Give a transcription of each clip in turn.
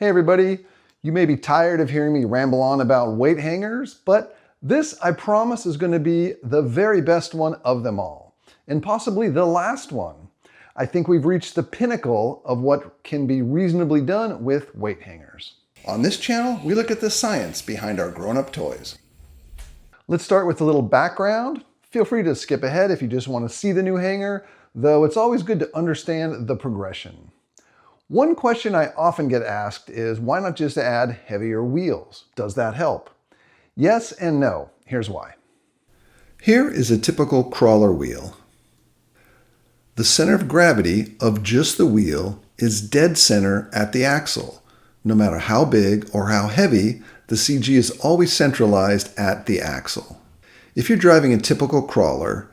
Hey everybody, you may be tired of hearing me ramble on about weight hangers, but this, I promise, is going to be the very best one of them all, and possibly the last one. I think we've reached the pinnacle of what can be reasonably done with weight hangers. On this channel, we look at the science behind our grown-up toys. Let's start with a little background. Feel free to skip ahead if you just want to see the new hanger, though it's always good to understand the progression. One question I often get asked is, why not just add heavier wheels? Does that help? Yes and no. Here's why. Here is a typical crawler wheel. The center of gravity of just the wheel is dead center at the axle. No matter how big or how heavy, the CG is always centralized at the axle. If you're driving a typical crawler,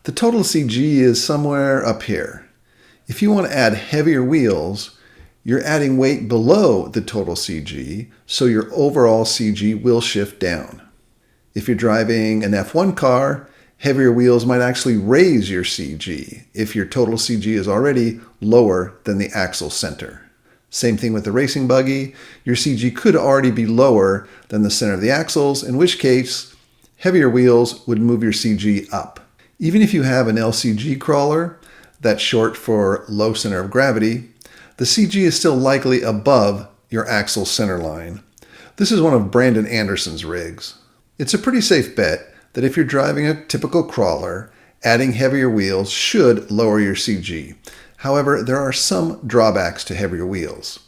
the total CG is somewhere up here. If you want to add heavier wheels, you're adding weight below the total CG, so your overall CG will shift down. If you're driving an F1 car, heavier wheels might actually raise your CG if your total CG is already lower than the axle center. Same thing with the racing buggy. Your CG could already be lower than the center of the axles, in which case heavier wheels would move your CG up. Even if you have an LCG crawler, that's short for low center of gravity, the CG is still likely above your axle center line. This is one of Brandon Anderson's rigs. It's a pretty safe bet that if you're driving a typical crawler, adding heavier wheels should lower your CG. However, there are some drawbacks to heavier wheels.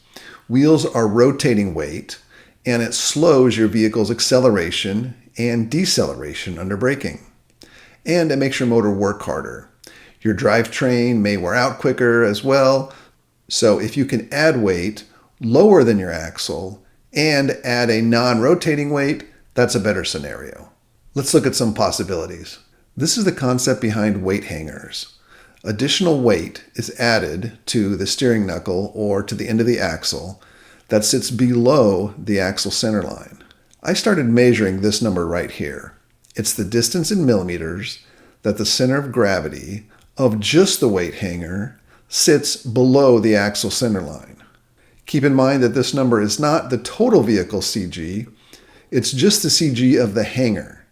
Wheels are rotating weight, and it slows your vehicle's acceleration and deceleration under braking. And it makes your motor work harder. Your drivetrain may wear out quicker as well. So if you can add weight lower than your axle and add a non-rotating weight, that's a better scenario. Let's look at some possibilities. This is the concept behind weight hangers. Additional weight is added to the steering knuckle or to the end of the axle that sits below the axle center line. I started measuring this number right here. It's the distance in millimeters that the center of gravity of just the weight hanger sits below the axle center line. Keep in mind that this number is not the total vehicle CG, it's just the CG of the hanger.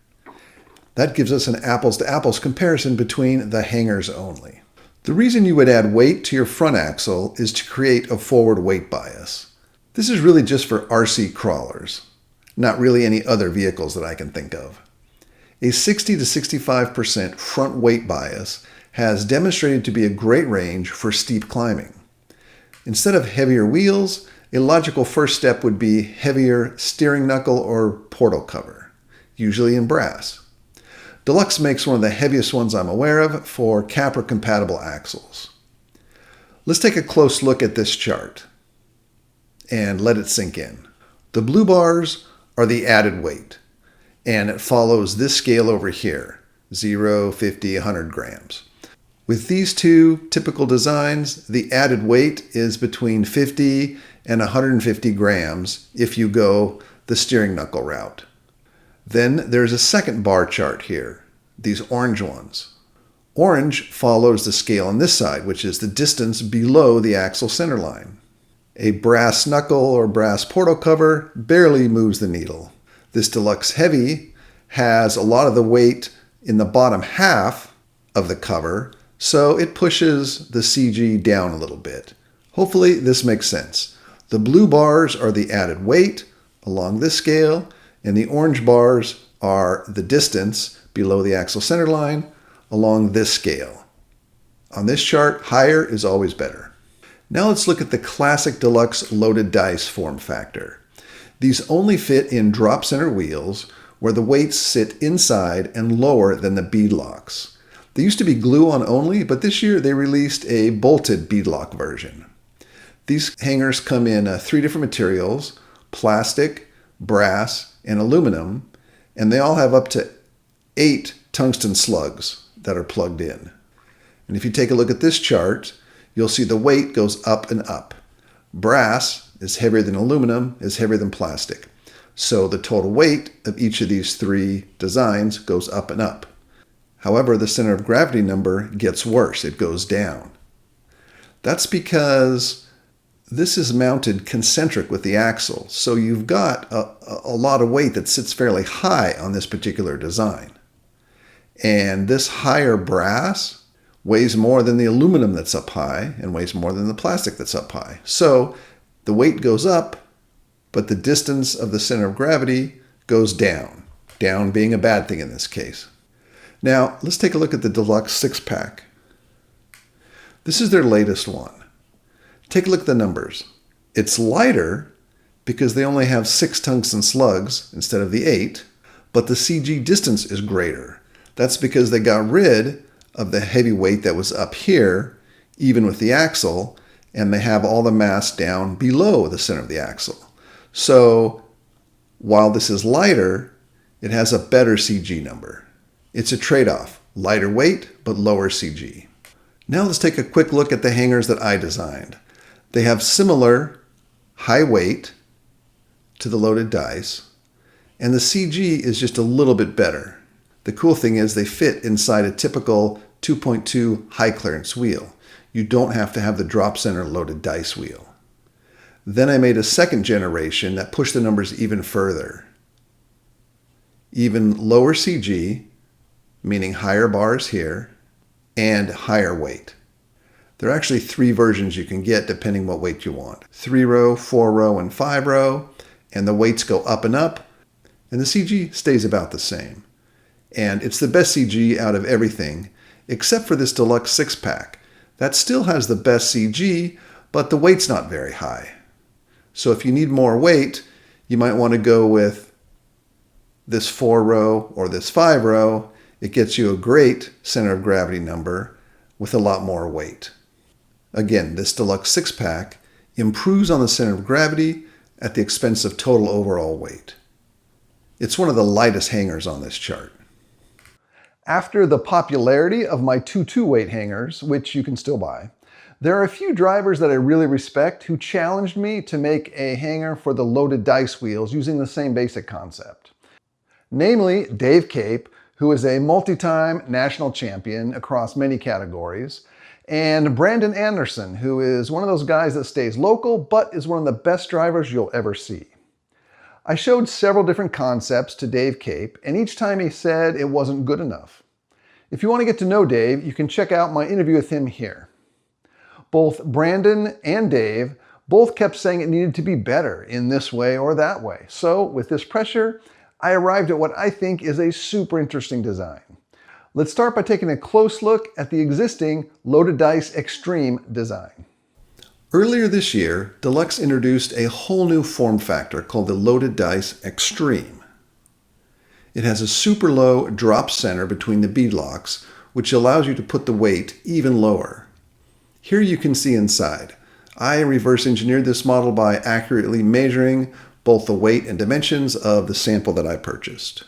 That gives us an apples-to-apples comparison between the hangers only. The reason you would add weight to your front axle is to create a forward weight bias. This is really just for RC crawlers, not really any other vehicles that I can think of. A 60 to 65% front weight bias has demonstrated to be a great range for steep climbing. Instead of heavier wheels, a logical first step would be heavier steering knuckle or portal cover, usually in brass. Dlux makes one of the heaviest ones I'm aware of for Capra-compatible axles. Let's take a close look at this chart and let it sink in. The blue bars are the added weight, and it follows this scale over here, 0, 50, 100 grams. With these two typical designs, the added weight is between 50 and 150 grams if you go the steering knuckle route. Then there's a second bar chart here, these orange ones. Orange follows the scale on this side, which is the distance below the axle center line. A brass knuckle or brass portal cover barely moves the needle. This Dlux Heavy has a lot of the weight in the bottom half of the cover, so it pushes the CG down a little bit. Hopefully this makes sense. The blue bars are the added weight along this scale, and the orange bars are the distance below the axle center line along this scale. On this chart, higher is always better. Now let's look at the classic Dlux loaded dice form factor. These only fit in drop center wheels where the weights sit inside and lower than the bead locks. They used to be glue-on only, but this year they released a bolted beadlock version. These hangers come in 3 different materials, plastic, brass, and aluminum, and they all have up to 8 tungsten slugs that are plugged in. And if you take a look at this chart, you'll see the weight goes up and up. Brass is heavier than aluminum, is heavier than plastic. So the total weight of each of these 3 designs goes up and up. However, the center of gravity number gets worse. It goes down. That's because This is mounted concentric with the axle, so you've got a lot of weight that sits fairly high on this particular design. And this higher brass weighs more than the aluminum that's up high and weighs more than the plastic that's up high. So the weight goes up, but the distance of the center of gravity goes down. Down being a bad thing in this case. Now, let's take a look at the Dlux 6-pack. This is their latest one. Take a look at the numbers. It's lighter because they only have 6 tungsten slugs instead of the 8, but the CG distance is greater. That's because they got rid of the heavy weight that was up here, even with the axle, and they have all the mass down below the center of the axle. So while this is lighter, it has a better CG number. It's a trade-off, lighter weight but lower CG. Now let's take a quick look at the hangers that I designed. They have similar high weight to the loaded dice, and the CG is just a little bit better. The cool thing is they fit inside a typical 2.2 high clearance wheel. You don't have to have the drop center loaded dice wheel. Then I made a second generation that pushed the numbers even further. Even lower CG, meaning higher bars here, and higher weight. There are actually 3 versions you can get depending what weight you want. 3-row, 4-row, and 5-row, and the weights go up, and the CG stays about the same. And it's the best CG out of everything, except for this Dlux 6-pack. That still has the best CG, but the weight's not very high. So if you need more weight, you might want to go with this 4-row or this 5-row. It gets you a great center of gravity number with a lot more weight. Again, this Dlux 6-pack improves on the center of gravity at the expense of total overall weight. It's one of the lightest hangers on this chart. After the popularity of my 2.2 weight hangers, which you can still buy, there are a few drivers that I really respect who challenged me to make a hanger for the loaded dice wheels using the same basic concept. Namely, Dave Cape, who is a multi-time national champion across many categories, and Brandon Anderson, who is one of those guys that stays local, but is one of the best drivers you'll ever see. I showed several different concepts to Dave Cape, and each time he said it wasn't good enough. If you want to get to know Dave, you can check out my interview with him here. Both Brandon and Dave both kept saying it needed to be better in this way or that way. So with this pressure, I arrived at what I think is a super interesting design. Let's start by taking a close look at the existing Loaded Dice Extreme design. Earlier this year, Dlux introduced a whole new form factor called the Loaded Dice Extreme. It has a super low drop center between the beadlocks, which allows you to put the weight even lower. Here you can see inside. I reverse engineered this model by accurately measuring both the weight and dimensions of the sample that I purchased.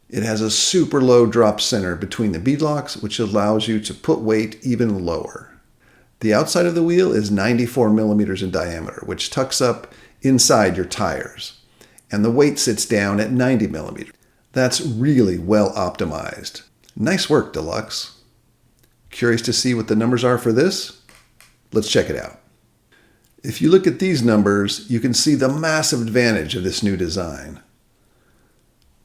It has a super low drop center between the beadlocks, which allows you to put weight even lower. The outside of the wheel is 94 millimeters in diameter, which tucks up inside your tires. And the weight sits down at 90 millimeters. That's really well optimized. Nice work, Dlux. Curious to see what the numbers are for this? Let's check it out. If you look at these numbers, you can see the massive advantage of this new design.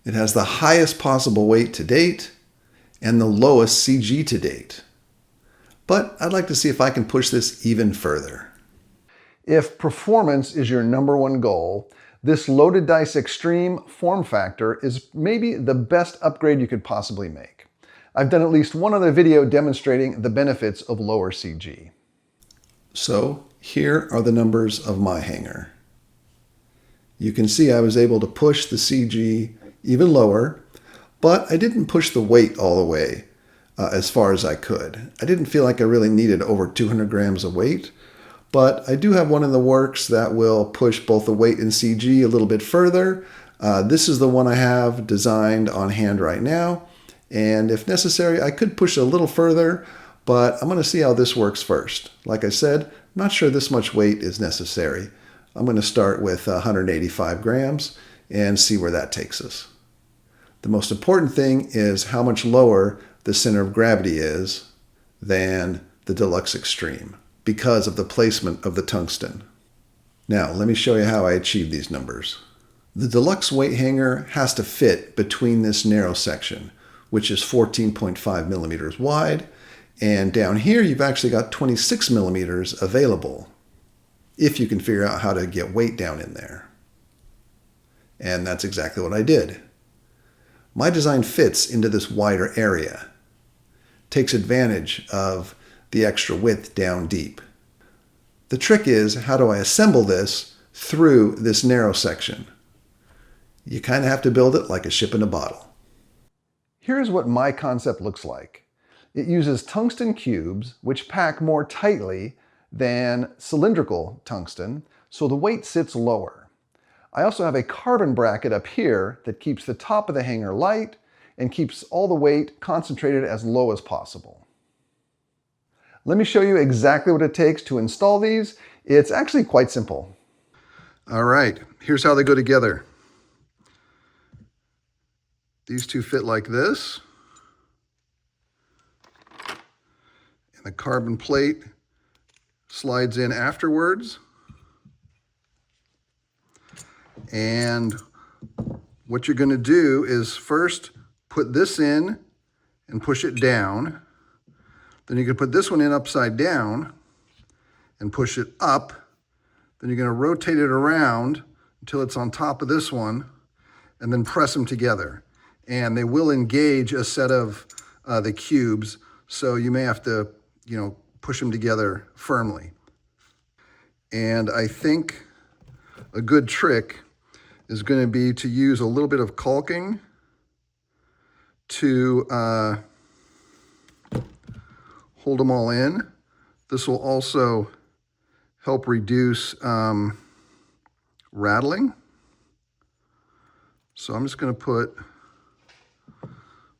It has the highest possible weight to date and the lowest CG to date. But I'd like to see if I can push this even further. If performance is your #1 goal, this Loaded Dice Extreme form factor is maybe the best upgrade you could possibly make. I've done at least one other video demonstrating the benefits of lower CG. So here are the numbers of my hanger. You can see I was able to push the CG even lower, but I didn't push the weight all the way as far as I could. I didn't feel like I really needed over 200 grams of weight, but I do have one in the works that will push both the weight and CG a little bit further. This is the one I have designed on hand right now, and if necessary, I could push a little further, but I'm going to see how this works first. Like I said, I'm not sure this much weight is necessary. I'm going to start with 185 grams and see where that takes us. The most important thing is how much lower the center of gravity is than the Dlux Extreme because of the placement of the tungsten. Now, let me show you how I achieve these numbers. The Dlux weight hanger has to fit between this narrow section, which is 14.5 millimeters wide, and down here you've actually got 26 millimeters available, if you can figure out how to get weight down in there. And that's exactly what I did. My design fits into this wider area, takes advantage of the extra width down deep. The trick is, how do I assemble this through this narrow section? You kind of have to build it like a ship in a bottle. Here's what my concept looks like. It uses tungsten cubes, which pack more tightly than cylindrical tungsten, so the weight sits lower. I also have a carbon bracket up here that keeps the top of the hanger light and keeps all the weight concentrated as low as possible. Let me show you exactly what it takes to install these. It's actually quite simple. All right, here's how they go together. These two fit like this. And the carbon plate slides in afterwards. And what you're going to do is first put this in and push it down. Then you can put this one in upside down and push it up. Then you're going to rotate it around until it's on top of this one and then press them together. And they will engage a set of the cubes, so you may have to, push them together firmly. And I think a good trick is going to be to use a little bit of caulking to hold them all in. This will also help reduce rattling. So I'm just going to put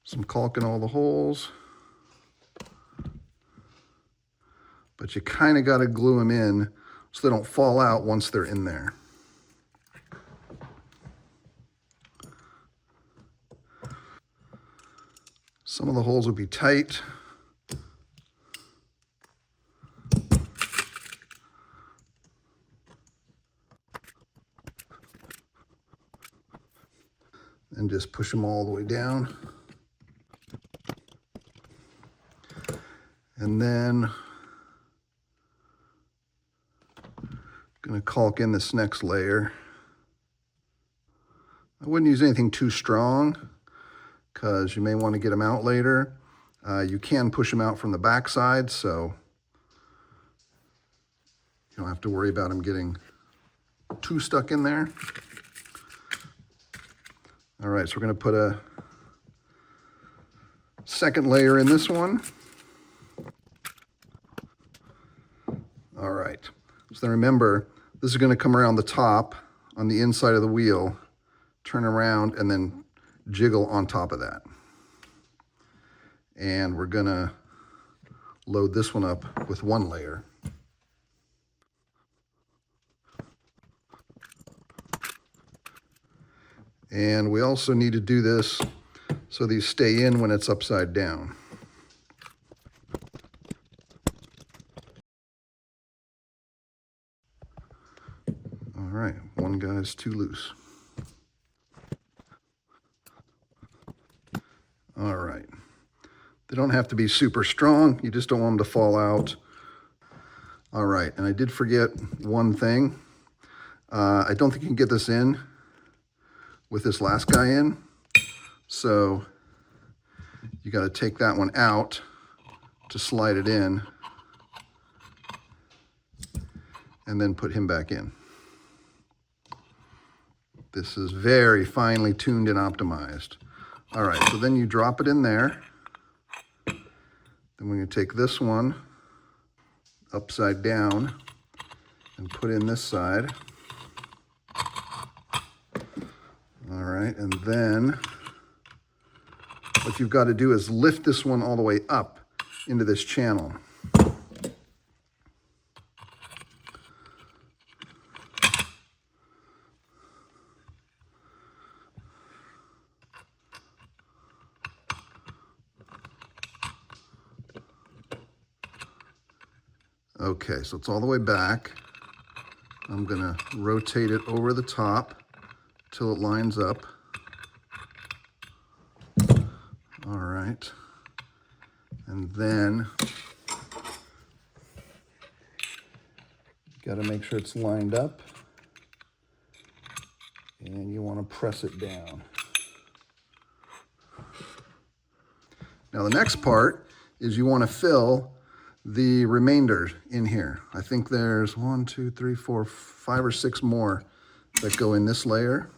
some caulk in all the holes. But you kind of got to glue them in so they don't fall out once they're in there. Some of the holes will be tight. And just push them all the way down. And then I'm going to caulk in this next layer. I wouldn't use anything too strong because you may want to get them out later. You can push them out from the back side, so you don't have to worry about them getting too stuck in there. All right, so we're going to put a second layer in this one. All right, so then remember, this is going to come around the top on the inside of the wheel, turn around, and then jiggle on top of that. And we're going to load this one up with one layer. And we also need to do this so these stay in when it's upside down. All right, one guy's too loose. All right. They don't have to be super strong. You just don't want them to fall out. All right, and I did forget one thing. I don't think you can get this in with this last guy in. So you got to take that one out to slide it in and then put him back in. This is very finely tuned and optimized. All right, so then you drop it in there. Then we're going to take this one upside down and put in this side. All right, and then what you've got to do is lift this one all the way up into this channel. Okay, so it's all the way back. I'm gonna rotate it over the top till it lines up. All right. And then got to make sure it's lined up, and you want to press it down. Now the next part is you want to fill the remainder in here. I think there's 1, 2, 3, 4, 5 or 6 more that go in this layer.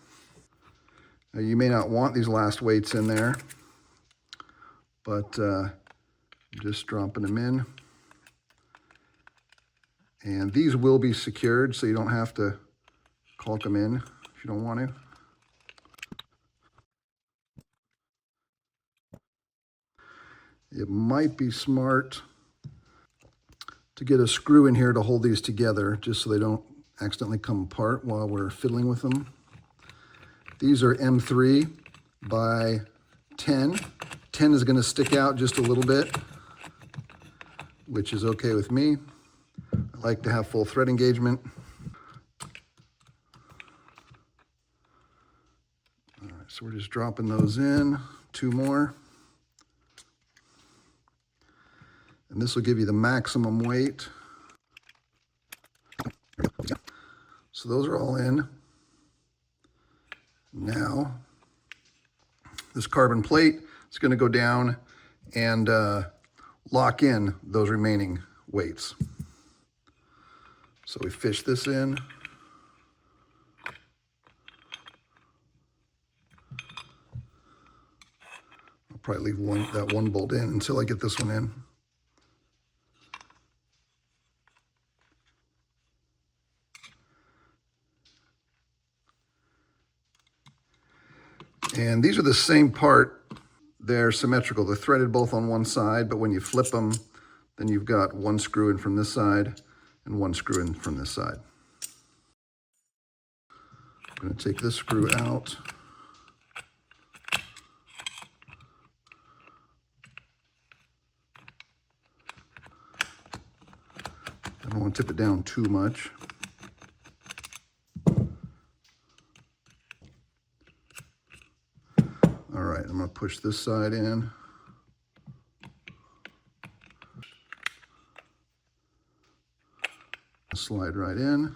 Now you may not want these last weights in there, but just dropping them in. And these will be secured, so you don't have to caulk them in if you don't want to. It might be smart to get a screw in here to hold these together, just so they don't accidentally come apart while we're fiddling with them. These are M3 by 10. 10 is going to stick out just a little bit, which is okay with me. I like to have full thread engagement. All right, so we're just dropping those in, 2 more. And this will give you the maximum weight. So those are all in. Now, this carbon plate is going to go down and lock in those remaining weights. So we fish this in. I'll probably leave that one bolt in until I get this one in. And these are the same part. They're symmetrical. They're threaded both on one side, but when you flip them, then you've got one screw in from this side and one screw in from this side. I'm going to take this screw out. I don't want to tip it down too much. All right, I'm going to push this side in. Slide right in.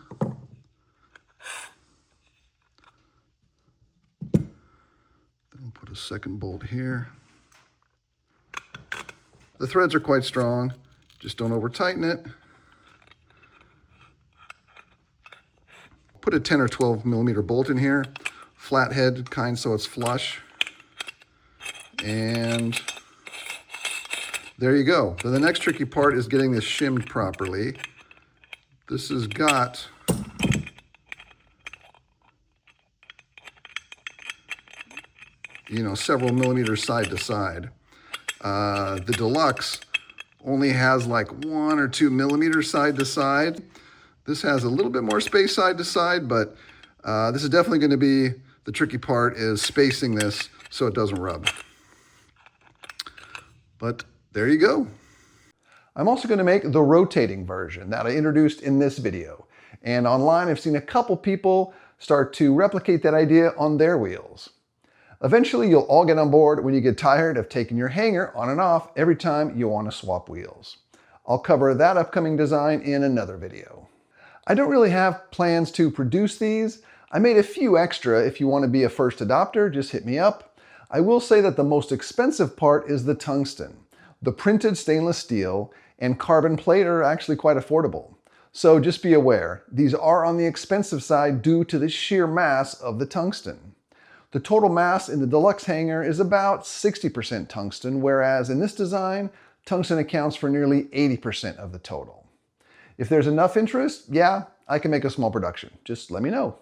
Then put a second bolt here. The threads are quite strong, just don't over tighten it. Put a 10 or 12 millimeter bolt in here, flathead kind so it's flush. And there you go. So the next tricky part is getting this shimmed properly. This has got several millimeters side to side. The Dlux only has like 1 or 2 millimeters side to side. This has a little bit more space side to side, but this is definitely going to be the tricky part, is spacing this so it doesn't rub. But there you go. I'm also going to make the rotating version that I introduced in this video. And online I've seen a couple people start to replicate that idea on their wheels. Eventually you'll all get on board when you get tired of taking your hanger on and off every time you want to swap wheels. I'll cover that upcoming design in another video. I don't really have plans to produce these. I made a few extra. If you want to be a first adopter, just hit me up. I will say that the most expensive part is the tungsten. The printed stainless steel and carbon plate are actually quite affordable. So just be aware, these are on the expensive side due to the sheer mass of the tungsten. The total mass in the Dlux hanger is about 60% tungsten, whereas in this design, tungsten accounts for nearly 80% of the total. If there's enough interest, yeah, I can make a small production. Just let me know.